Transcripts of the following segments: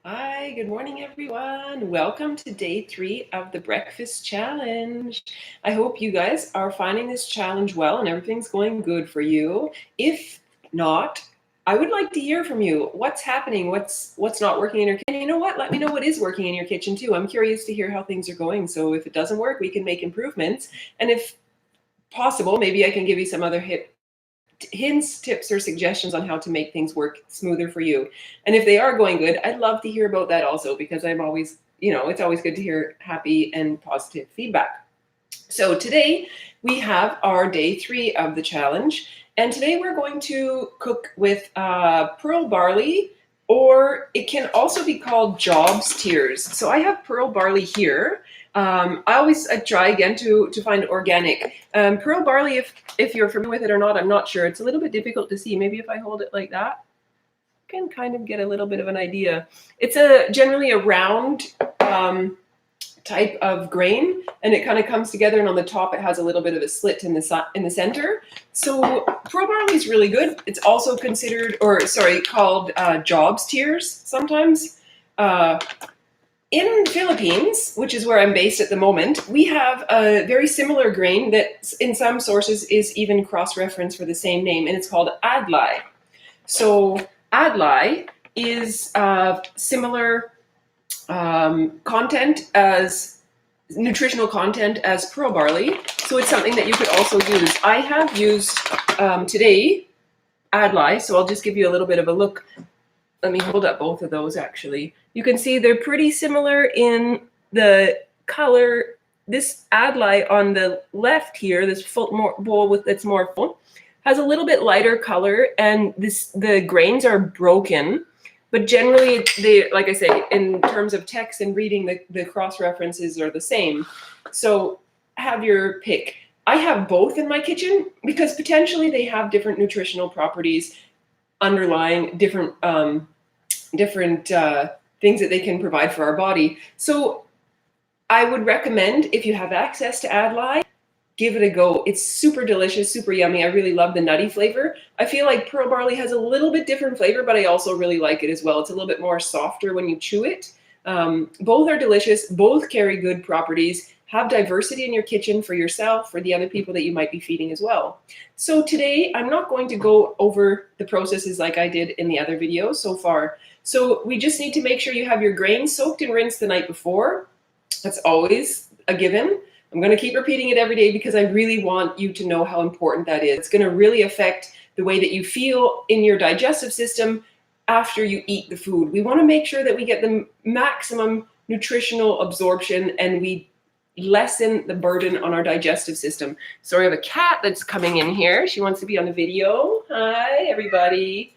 Hi, good morning, everyone. Welcome to day 3 of the breakfast challenge. I hope you guys are finding this challenge well and everything's going good for you. If not, I would like to hear from you. What's happening? What's not working in your kitchen? And you know what? Let me know what is working in your kitchen too. I'm curious to hear how things are going. So if it doesn't work, we can make improvements. And if possible, maybe I can give you some other hints, tips, or suggestions on how to make things work smoother for you. And if they are going good, I'd love to hear about that also, because I'm always, it's always good to hear happy and positive feedback. So today we have our day 3 of the challenge. And today we're going to cook with pearl barley, or it can also be called Job's Tears. So I have pearl barley here. I try again to find organic. Pearl barley, if you're familiar with it or not, I'm not sure. It's a little bit difficult to see. Maybe if I hold it like that, you can kind of get a little bit of an idea. It's generally a round type of grain, and it kind of comes together, and on the top it has a little bit of a slit in the center. So pearl barley is really good. It's also called Job's Tears sometimes. In the Philippines, which is where I'm based at the moment, we have a very similar grain that in some sources is even cross-referenced for the same name, and it's called adlai. So adlai is similar nutritional content as pearl barley, so it's something that you could also use. I have used today adlai, so I'll just give you a little bit of a look. Let me hold up both of those actually. You can see they're pretty similar in the color. This adlai on the left here, this bowl that's more full, has a little bit lighter color, and the grains are broken. But generally, like I say, in terms of text and reading, the cross references are the same. So have your pick. I have both in my kitchen because potentially they have different nutritional properties underlying different things that they can provide for our body. So I would recommend, if you have access to adlai, give it a go. It's super delicious, super yummy. I really love the nutty flavor. I feel like pearl barley has a little bit different flavor, but I also really like it as well. It's a little bit more softer when you chew it. Both are delicious. Both carry good properties. Have diversity in your kitchen for yourself, for the other people that you might be feeding as well. So today, I'm not going to go over the processes like I did in the other videos so far. So we just need to make sure you have your grains soaked and rinsed the night before. That's always a given. I'm going to keep repeating it every day because I really want you to know how important that is. It's going to really affect the way that you feel in your digestive system after you eat the food. We want to make sure that we get the maximum nutritional absorption and we lessen the burden on our digestive system. So I have a cat that's coming in here. She wants to be on the video. Hi, everybody.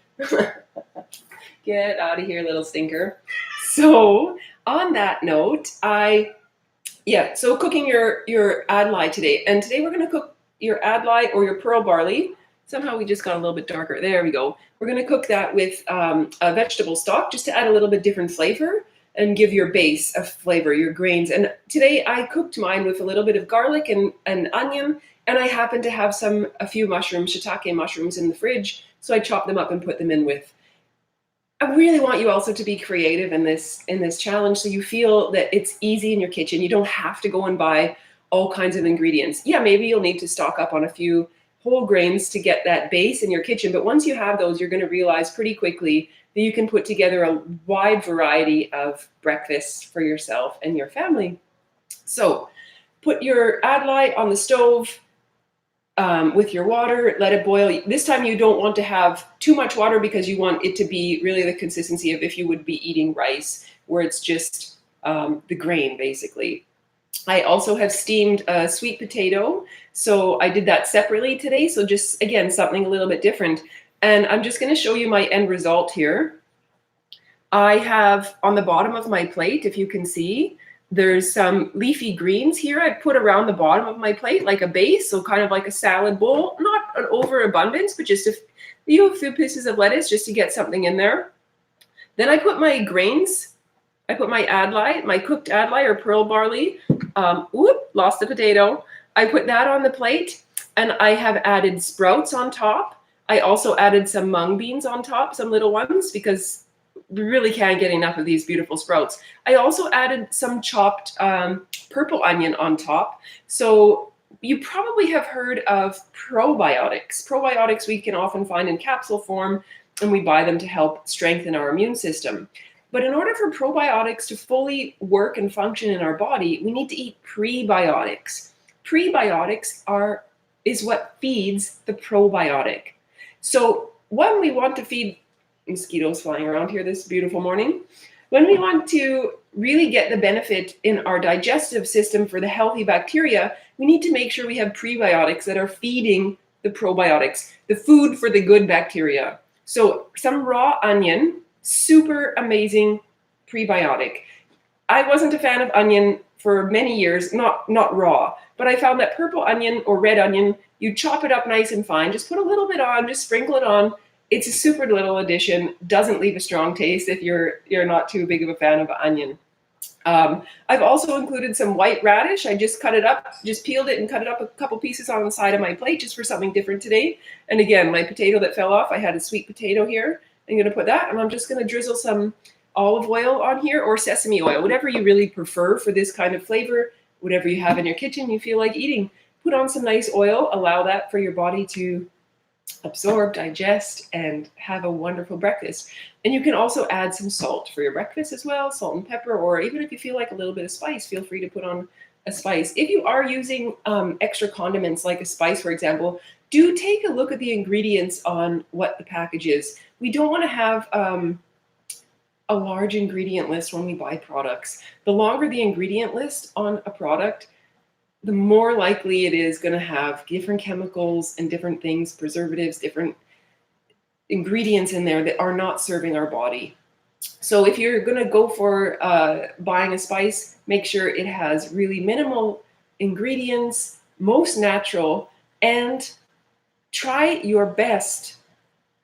Get out of here, little stinker. So on that note, so cooking your adlai today. And today we're going to cook your adlai or your pearl barley. Somehow we just got a little bit darker. There we go. We're going to cook that with a vegetable stock just to add a little bit different flavor and give your base of flavor, your grains. And today I cooked mine with a little bit of garlic and onion, and I happen to have a few mushrooms, shiitake mushrooms in the fridge, so I chopped them up and put them in with. I really want you also to be creative in this challenge, so you feel that it's easy in your kitchen. You don't have to go and buy all kinds of ingredients. Yeah, maybe you'll need to stock up on a few whole grains to get that base in your kitchen, but once you have those, you're going to realize pretty quickly that you can put together a wide variety of breakfasts for yourself and your family. So put your adlai on the stove with your water, let it boil. This time you don't want to have too much water because you want it to be really the consistency of if you would be eating rice, where it's just the grain, basically. I also have steamed a sweet potato, so I did that separately today. So just, again, something a little bit different. And I'm just going to show you my end result here. I have on the bottom of my plate, if you can see, there's some leafy greens here I put around the bottom of my plate like a base, so kind of like a salad bowl, not an overabundance, but just a few pieces of lettuce just to get something in there. Then I put my grains. I put my adlai, my cooked adlai or pearl barley. Lost the potato. I put that on the plate, and I have added sprouts on top. I also added some mung beans on top, some little ones, because we really can't get enough of these beautiful sprouts. I also added some chopped purple onion on top. So you probably have heard of probiotics. Probiotics we can often find in capsule form, and we buy them to help strengthen our immune system. But in order for probiotics to fully work and function in our body, we need to eat prebiotics. Prebiotics is what feeds the probiotic. So when we want to feed mosquitoes flying around here this beautiful morning, when we want to really get the benefit in our digestive system for the healthy bacteria, we need to make sure we have prebiotics that are feeding the probiotics, the food for the good bacteria. So some raw onion, super amazing prebiotic. I wasn't a fan of onion for many years, not raw, but I found that purple onion or red onion, you chop it up nice and fine, just put a little bit on, just sprinkle it on. It's a super little addition, doesn't leave a strong taste if you're not too big of a fan of onion. I've also included some white radish. I just cut it up, just peeled it and cut it up a couple pieces on the side of my plate just for something different today. And again, my potato that fell off, I had a sweet potato here. I'm going to put that, and I'm just going to drizzle some olive oil on here or sesame oil, whatever you really prefer for this kind of flavor, whatever you have in your kitchen you feel like eating. Put on some nice oil, allow that for your body to absorb, digest, and have a wonderful breakfast. And you can also add some salt for your breakfast as well, salt and pepper, or even if you feel like a little bit of spice, feel free to put on a spice. If you are using extra condiments like a spice, for example, do take a look at the ingredients on what the package is. We don't want to have a large ingredient list when we buy products. The longer the ingredient list on a product, the more likely it is going to have different chemicals and different things, preservatives, different ingredients in there that are not serving our body. So if you're going to go for buying a spice, make sure it has really minimal ingredients, most natural, and try your best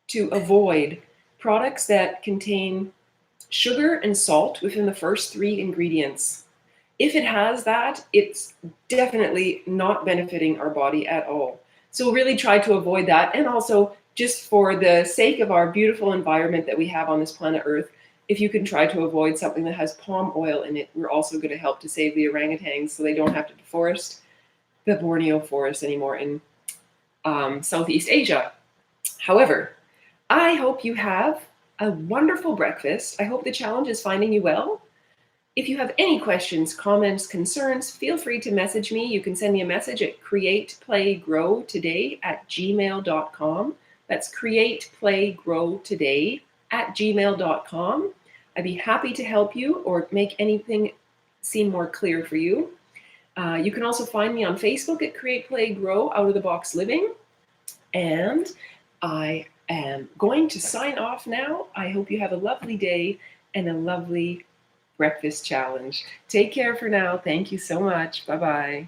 to avoid products that contain sugar and salt within the first 3 ingredients. If it has that, it's definitely not benefiting our body at all. So really try to avoid that. And also, just for the sake of our beautiful environment that we have on this planet Earth, if you can try to avoid something that has palm oil in it, we're also going to help to save the orangutans so they don't have to deforest the Borneo forest anymore in Southeast Asia. However, I hope you have a wonderful breakfast. I hope the challenge is finding you well. If you have any questions, comments, concerns, feel free to message me. You can send me a message at createPlayGrowToday@gmail.com. That's createPlayGrowToday@gmail.com. I'd be happy to help you or make anything seem more clear for you. You can also find me on Facebook at Create, Play, Grow, Out of the Box Living. And I am going to sign off now. I hope you have a lovely day and a lovely breakfast challenge. Take care for now. Thank you so much. Bye-bye.